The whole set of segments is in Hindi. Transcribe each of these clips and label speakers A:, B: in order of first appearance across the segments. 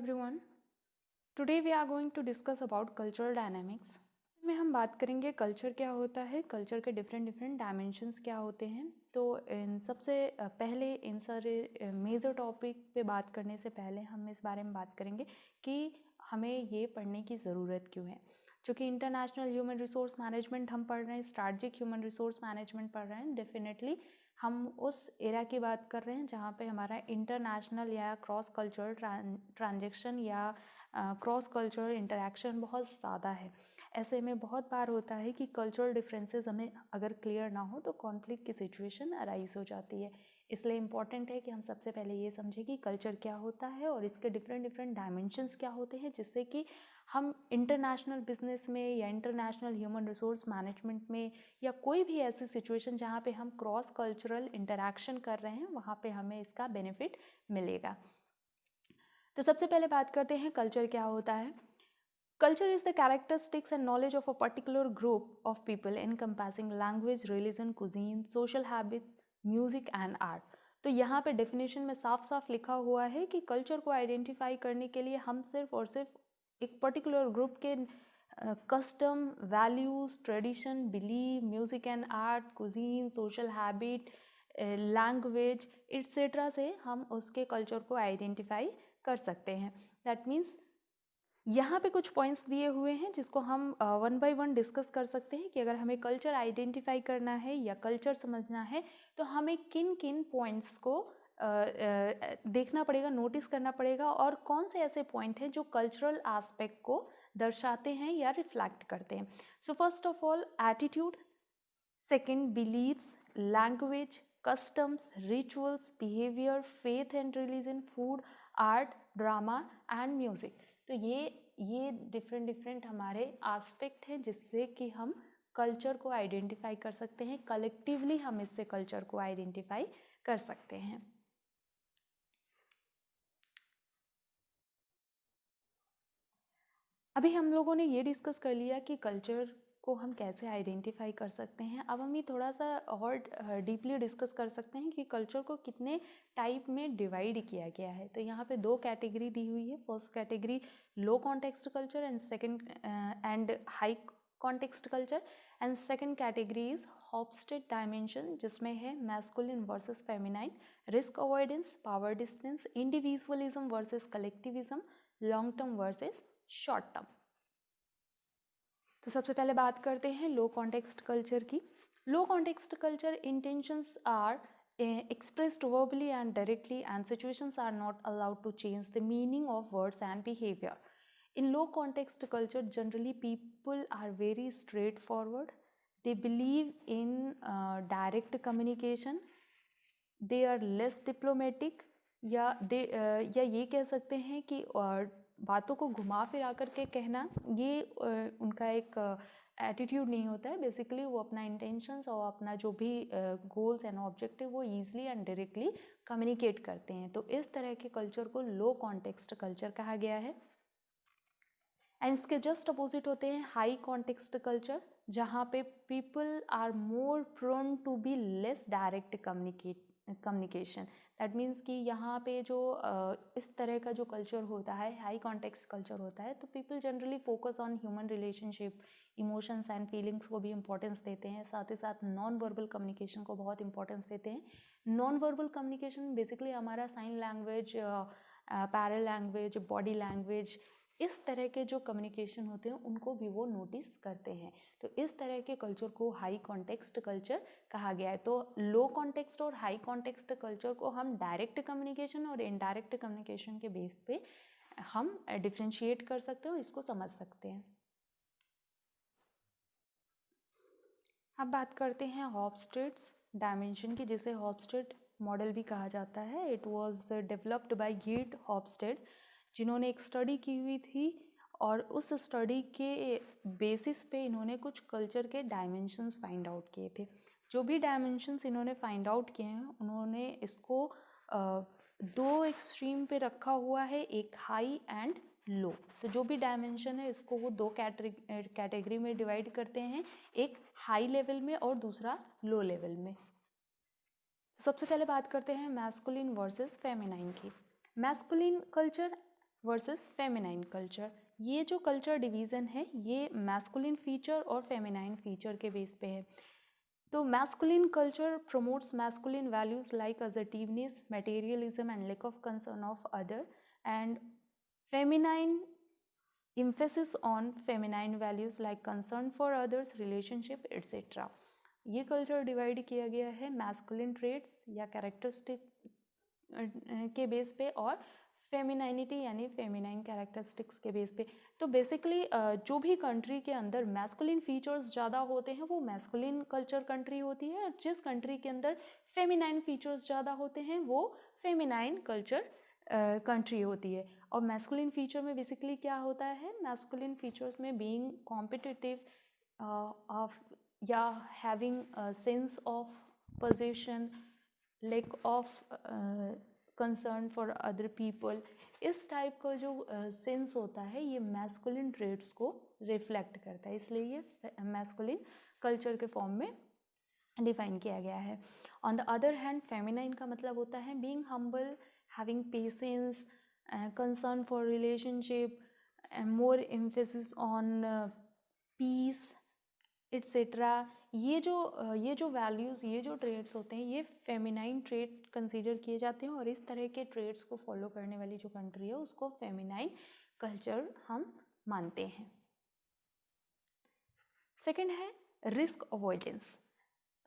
A: everyone. Today we are going to discuss about cultural dynamics. में हम बात करेंगे कल्चर क्या होता है, कल्चर के डिफरेंट डायमेंशंस क्या होते हैं। तो इन सबसे पहले इन सारे मेजर टॉपिक पे बात करने से पहले हम इस बारे में बात करेंगे कि हमें ये पढ़ने की ज़रूरत क्यों है। चूँकि इंटरनेशनल ह्यूमन रिसोर्स मैनेजमेंट हम पढ़ रहे हैं, स्ट्रैटेजिक ह्यूमन रिसोर्स मैनेजमेंट पढ़ रहे हैं, डेफिनेटली हम उस एरा की बात कर रहे हैं जहाँ पे हमारा इंटरनेशनल या क्रॉस कल्चरल ट्रांजेक्शन या क्रॉस कल्चरल इंटरेक्शन बहुत ज़्यादा है। ऐसे में बहुत बार होता है कि कल्चरल डिफरेंसेस हमें अगर क्लियर ना हो तो कॉन्फ्लिक्ट की सिचुएशन अराइज हो जाती है। इसलिए इम्पॉर्टेंट है कि हम सबसे पहले ये समझें कि कल्चर क्या होता है और इसके डिफरेंट डायमेंशंस क्या होते हैं, जिससे कि हम इंटरनेशनल बिजनेस में या इंटरनेशनल ह्यूमन रिसोर्स मैनेजमेंट में या कोई भी ऐसी सिचुएशन जहाँ पे हम क्रॉस कल्चरल इंटरेक्शन कर रहे हैं वहाँ पे हमें इसका बेनिफिट मिलेगा। तो सबसे पहले बात करते हैं कल्चर क्या होता है। Culture is the characteristics and knowledge of a particular group of people encompassing language, religion, cuisine, social habits, music and art। तो यहाँ पे डेफिनेशन में साफ साफ लिखा हुआ है कि कल्चर को आइडेंटिफाई करने के लिए हम सिर्फ और सिर्फ एक पर्टिकुलर ग्रुप के custom, values, tradition, believe, music and art, cuisine, social habit, language etcetera से हम उसके कल्चर को आइडेंटिफाई कर सकते हैं। दैट मीन्स यहाँ पे कुछ पॉइंट्स दिए हुए हैं जिसको हम वन बाय वन डिस्कस कर सकते हैं कि अगर हमें कल्चर आइडेंटिफाई करना है या कल्चर समझना है तो हमें किन किन पॉइंट्स को देखना पड़ेगा, नोटिस करना पड़ेगा और कौन से ऐसे पॉइंट हैं जो कल्चरल एस्पेक्ट को दर्शाते हैं या रिफ्लेक्ट करते हैं। So first of all attitude, second beliefs, language, customs, rituals, behaviour, faith and religion, food, art, drama and music. तो ये डिफरेंट हमारे एस्पेक्ट हैं जिससे कि हम कल्चर को आइडेंटिफाई कर सकते हैं। कलेक्टिवली हम इससे कल्चर को आइडेंटिफाई कर सकते हैं। अभी हम लोगों ने ये डिस्कस कर लिया कि कल्चर को हम कैसे आइडेंटिफाई कर सकते हैं। अब हम ये थोड़ा सा और डीपली डिस्कस कर सकते हैं कि कल्चर को कितने टाइप में डिवाइड किया गया है। तो यहाँ पे दो कैटेगरी दी हुई है। First category low context culture and second and high context culture and second category is Hofstede dimension, जिसमें है masculine versus feminine, risk avoidance, power distance, individualism versus collectivism, long term versus short term. तो सबसे पहले बात करते हैं लो कॉन्टेक्स्ट कल्चर की। Low context culture intentions are expressed verbally and directly and situations are not allowed to change the meaning of words and behavior. In low context culture, generally people are very straightforward. They believe in direct communication. They are less diplomatic या ये कह सकते हैं कि बातों को घुमा फिरा करके कहना ये उनका एक एटीट्यूड नहीं होता है। बेसिकली वो अपना इंटेंशंस और अपना जो भी गोल्स एंड ऑब्जेक्टिव वो ईजिली एंड डायरेक्टली कम्युनिकेट करते हैं। तो इस तरह के कल्चर को लो कॉन्टेक्स्ट कल्चर कहा गया है। एंड इसके जस्ट अपोजिट होते हैं हाई कॉन्टेक्स्ट कल्चर, जहाँ पे people are more prone to be less direct communication. That means कि यहाँ पे जो इस तरह का जो कल्चर होता है, हाई कॉन्टेक्स्ट कल्चर होता है, तो people generally focus on human relationship, emotions and feelings को भी इंपॉर्टेंस देते हैं। साथ ही साथ नॉन वर्बल कम्युनिकेशन को बहुत इंपॉर्टेंस देते हैं। नॉन वर्बल कम्युनिकेशन बेसिकली हमारा sign language, paralanguage, body language, इस तरह के जो कम्युनिकेशन होते हैं उनको भी वो नोटिस करते हैं। तो इस तरह के कल्चर को हाई कॉन्टेक्स्ट कल्चर कहा गया है। तो लो कॉन्टेक्स्ट और हाई कॉन्टेक्स्ट कल्चर को हम डायरेक्ट कम्युनिकेशन और इनडायरेक्ट कम्युनिकेशन के बेस पे हम डिफ्रेंशिएट कर सकते हैं और इसको समझ सकते हैं। अब बात करते हैं हॉफस्टेड्स डायमेंशन की, जिसे हॉफस्टेड मॉडल भी कहा जाता है। इट वाज डेवलप्ड बाय गिर्ट हॉफस्टेड, जिन्होंने एक स्टडी की हुई थी और उस स्टडी के बेसिस पे इन्होंने कुछ कल्चर के डायमेंशंस फाइंड आउट किए थे। जो भी डायमेंशंस इन्होंने फाइंड आउट किए हैं उन्होंने इसको दो एक्सट्रीम पे रखा हुआ है, एक हाई एंड लो। तो जो भी डायमेंशन है इसको वो दो कैटेगरी में डिवाइड करते हैं, एक हाई लेवल में और दूसरा लो लेवल में। सबसे पहले बात करते हैं मैस्कुलिन वर्सेस फेमिनाइन की। Masculine culture versus feminine culture. ये जो कल्चर डिवीज़न है ये मैस्कुलिन फीचर और फेमिनाइन फीचर के बेस पे है। तो masculine culture promotes masculine values like assertiveness, materialism and lack of concern of other, and feminine emphasis on feminine values like concern for others, relationship etc. ये कल्चर डिवाइड किया गया है मैस्कुलिन ट्रेट्स या कैरेक्टरिस्टिक के बेस पे और फेमिनाइनिटी यानी फेमिनाइन कैरेक्टरिस्टिक्स के बेस पे। तो बेसिकली जो भी कंट्री के अंदर मैस्कुलिन फीचर्स ज़्यादा होते हैं वो मैस्कुलिन कल्चर कंट्री होती है, और जिस कंट्री के अंदर फेमिनाइन फीचर्स ज़्यादा होते हैं वो फेमिनाइन कल्चर कंट्री होती है। और मैस्कुलिन फीचर में बेसिकली क्या होता है, मैस्कुलिन फीचर्स में बीइंग कॉम्पिटिटिव ऑफ या having sense of position, lack of concern for other people, इस टाइप का जो सेंस होता है ये मैस्कुलिन ट्रेट्स को रिफ्लेक्ट करता है, इसलिए ये मैस्कुलिन कल्चर के फॉर्म में डिफाइन किया गया है। On the other hand feminine का मतलब होता है being humble, having patience, concern for relationship, more emphasis on peace etcetera. ये जो वैल्यूज़, ये जो ट्रेड्स होते हैं ये फेमिनाइन ट्रेड कंसीडर किए जाते हैं, और इस तरह के ट्रेड्स को फॉलो करने वाली जो कंट्री है उसको फेमिनाइन कल्चर हम मानते हैं। सेकंड है रिस्क अवॉइडेंस।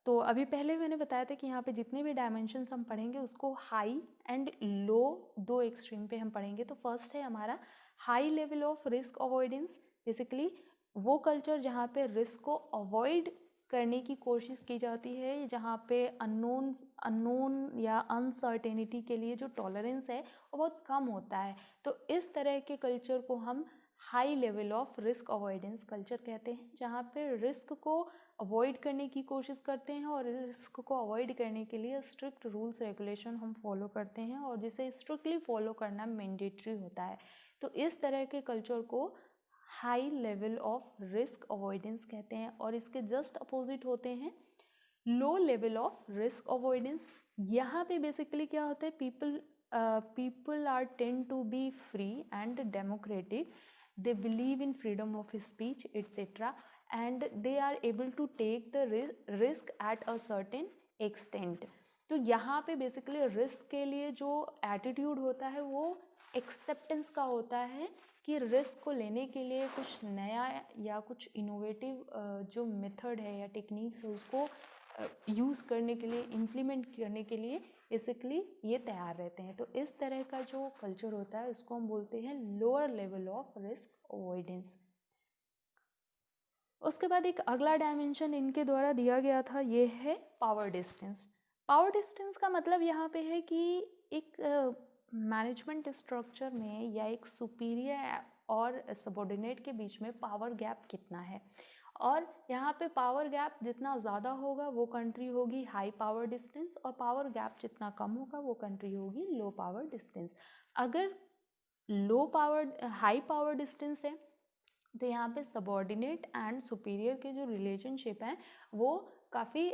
A: तो अभी पहले मैंने बताया था कि यहाँ पे जितने भी डायमेंशंस हम पढ़ेंगे उसको हाई एंड लो दो एक्सट्रीम पे हम पढ़ेंगे। तो फर्स्ट है हमारा high level of risk avoidance. Basically वो कल्चर जहाँ पे रिस्क को अवॉइड करने की कोशिश की जाती है, जहाँ पे अननोन या अनसर्टेनिटी के लिए जो टॉलरेंस है वो बहुत कम होता है। तो इस तरह के कल्चर को हम high level of risk avoidance culture कहते हैं, जहाँ पे रिस्क को अवॉइड करने की कोशिश करते हैं और रिस्क को अवॉइड करने के लिए स्ट्रिक्ट रूल्स रेगुलेशन हम फॉलो करते हैं और जिसे स्ट्रिक्टली फॉलो करना मैंडेटरी होता है। तो इस तरह के कल्चर को high level of risk avoidance कहते हैं, और इसके जस्ट अपोजिट होते हैं low level of risk avoidance. यहाँ पे बेसिकली क्या होता है, people are tend to be free and democratic, they believe in freedom of speech etc, and they are able to take the risk at a certain extent। तो यहाँ पे बेसिकली रिस्क के लिए जो एटीट्यूड होता है वो एक्सेप्टेंस का होता है कि रिस्क को लेने के लिए कुछ नया या कुछ इनोवेटिव जो मेथड है या टेक्निक्स है उसको यूज़ करने के लिए, इम्प्लीमेंट करने के लिए बेसिकली ये तैयार रहते हैं। तो इस तरह का जो कल्चर होता है उसको हम बोलते हैं lower level of risk avoidance. उसके बाद एक अगला डायमेंशन इनके द्वारा दिया गया था, ये है पावर डिस्टेंस। पावर डिस्टेंस का मतलब यहाँ पे है कि एक मैनेजमेंट स्ट्रक्चर में या एक सुपीरियर और सबऑर्डिनेट के बीच में पावर गैप कितना है, और यहाँ पे पावर गैप जितना ज़्यादा होगा वो कंट्री होगी हाई पावर डिस्टेंस, और पावर गैप जितना कम होगा वो कंट्री होगी लो पावर डिस्टेंस। अगर हाई पावर डिस्टेंस है तो यहाँ पे सबऑर्डिनेट एंड सुपीरियर के जो रिलेशनशिप हैं वो काफ़ी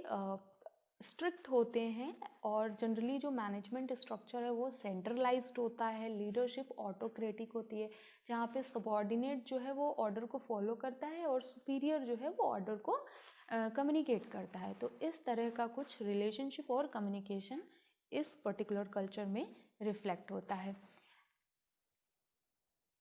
A: स्ट्रिक्ट होते हैं, और जनरली जो मैनेजमेंट स्ट्रक्चर है वो सेंट्रलाइज्ड होता है, लीडरशिप ऑटोक्रेटिक होती है, जहाँ पे सबऑर्डिनेट जो है वो ऑर्डर को फॉलो करता है और सुपीरियर जो है वो ऑर्डर को कम्युनिकेट करता है। तो इस तरह का कुछ रिलेशनशिप और कम्युनिकेशन इस पर्टिकुलर कल्चर में रिफ्लेक्ट होता है।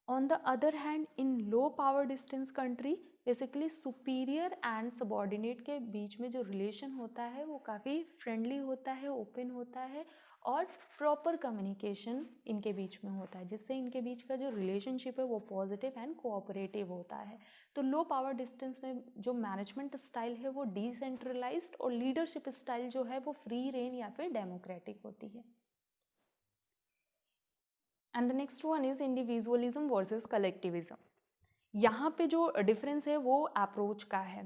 A: On the other hand in low power distance country basically superior and subordinate के बीच में जो रिलेशन होता है वो काफ़ी फ्रेंडली होता है, ओपन होता है, और प्रॉपर कम्युनिकेशन इनके बीच में होता है, जिससे इनके बीच का जो रिलेशनशिप है वो पॉजिटिव एंड कोऑपरेटिव होता है। तो लो पावर डिस्टेंस में जो मैनेजमेंट स्टाइल है वो डिसेंट्रलाइज्ड, और लीडरशिप स्टाइल जो है वो फ्री रेन या फिर डेमोक्रेटिक होती है। And the next one is individualism versus collectivism. यहाँ पे जो डिफरेंस है वो अप्रोच का है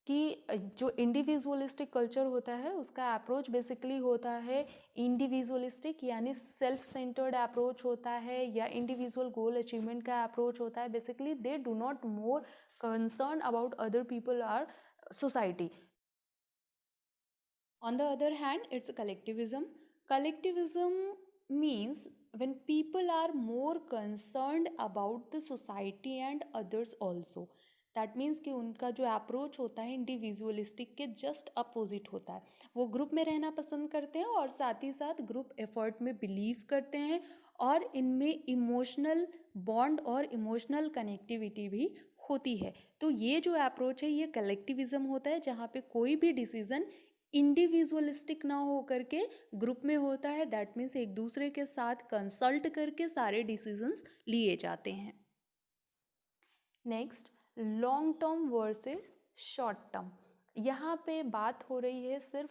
A: कि जो इंडिविजुअलिस्टिक कल्चर होता है उसका अप्रोच बेसिकली होता है इंडिविजुअलिस्टिक, यानी सेल्फ सेंटर्ड अप्रोच होता है, या इंडिविजुअल गोल अचीवमेंट का अप्रोच होता है। Basically they do not more concern about other people our society. On the other hand, it's collectivism. Collectivism means when people are more concerned about the society and others also. That means कि उनका जो अप्रोच होता है इंडिविजुअलिस्टिक के जस्ट अपोजिट होता है। वो ग्रुप में रहना पसंद करते हैं और साथ ही साथ ग्रुप एफर्ट में बिलीव करते हैं और इनमें इमोशनल बॉन्ड और इमोशनल कनेक्टिविटी भी होती है। तो ये जो अप्रोच है ये कलेक्टिविज्म होता है, जहाँ पे कोई भी डिसीजन इंडिविजुअलिस्टिक ना हो करके ग्रुप में होता है। दैट मीन्स एक दूसरे के साथ कंसल्ट करके सारे डिसीजंस लिए जाते हैं। Next, long term versus short term. यहाँ पे बात हो रही है सिर्फ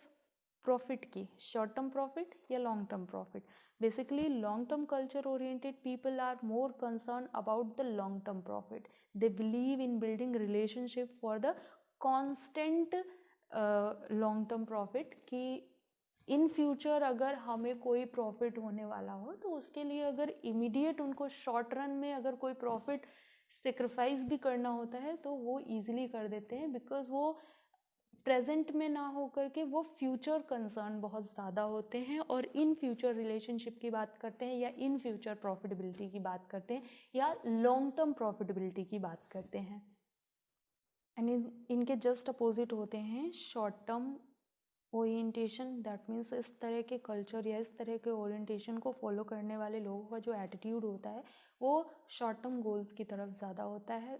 A: प्रॉफिट की, शॉर्ट टर्म प्रॉफिट या long term profit. Basically long term culture oriented people are more concern about the long term profit. They believe in building relationship for the constant long term profit, कि इन फ्यूचर अगर हमें कोई प्रॉफिट होने वाला हो तो उसके लिए अगर इमीडिएट उनको शॉर्ट रन में अगर कोई प्रॉफिट सेक्रीफाइस भी करना होता है तो वो ईजिली कर देते हैं, बिकॉज वो प्रेजेंट में ना हो करके वो फ्यूचर कंसर्न बहुत ज़्यादा होते हैं और इन फ्यूचर रिलेशनशिप की बात करते हैं या इन फ्यूचर प्रॉफिटेबिलिटी की बात करते हैं या लॉन्ग टर्म प्रॉफिटेबिलिटी की बात करते हैं। एंड इनके जस्ट अपोजिट होते हैं short term orientation. That means इस तरह के कल्चर या इस तरह के ओरिएंटेशन को फॉलो करने वाले लोगों का जो एटीट्यूड होता है वो शॉर्ट टर्म गोल्स की तरफ ज़्यादा होता है।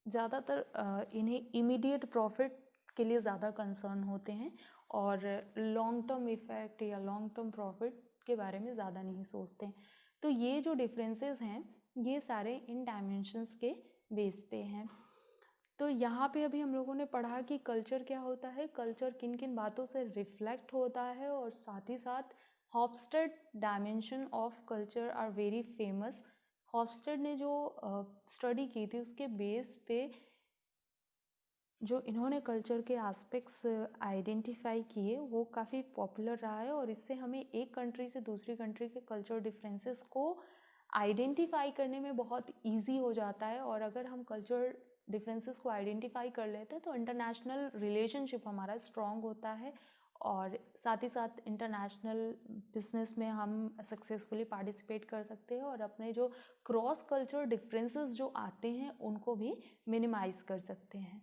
A: ज़्यादातर इन्हें इमीडिएट प्रॉफिट के लिए ज़्यादा कंसर्न होते हैं और लॉन्ग टर्म इफ़ेक्ट या लॉन्ग टर्म प्रॉफिट के बारे में ज़्यादा नहीं सोचते हैं। तो ये जो डिफरेंसेस हैं ये सारे इन डायमेंशंस के बेस पे हैं। तो यहाँ पे अभी हम लोगों ने पढ़ा कि कल्चर क्या होता है, कल्चर किन किन बातों से रिफ्लेक्ट होता है, और साथ ही साथ Hofstede dimension of culture are very famous. Hofstede ने जो स्टडी की थी उसके बेस पे जो इन्होंने कल्चर के एस्पेक्ट्स आइडेंटिफाई किए वो काफ़ी पॉपुलर रहा है, और इससे हमें एक कंट्री से दूसरी कंट्री के कल्चर डिफरेंसेस को आइडेंटिफाई करने में बहुत इजी हो जाता है। और अगर हम कल्चर डिफरेंसेस को आइडेंटिफाई कर लेते हैं तो इंटरनेशनल रिलेशनशिप हमारा स्ट्रॉन्ग होता है और साथ ही साथ इंटरनेशनल बिजनेस में हम सक्सेसफुली पार्टिसिपेट कर सकते हैं और अपने जो क्रॉस कल्चर डिफरेंसेस जो आते हैं उनको भी मिनिमाइज़ कर सकते हैं।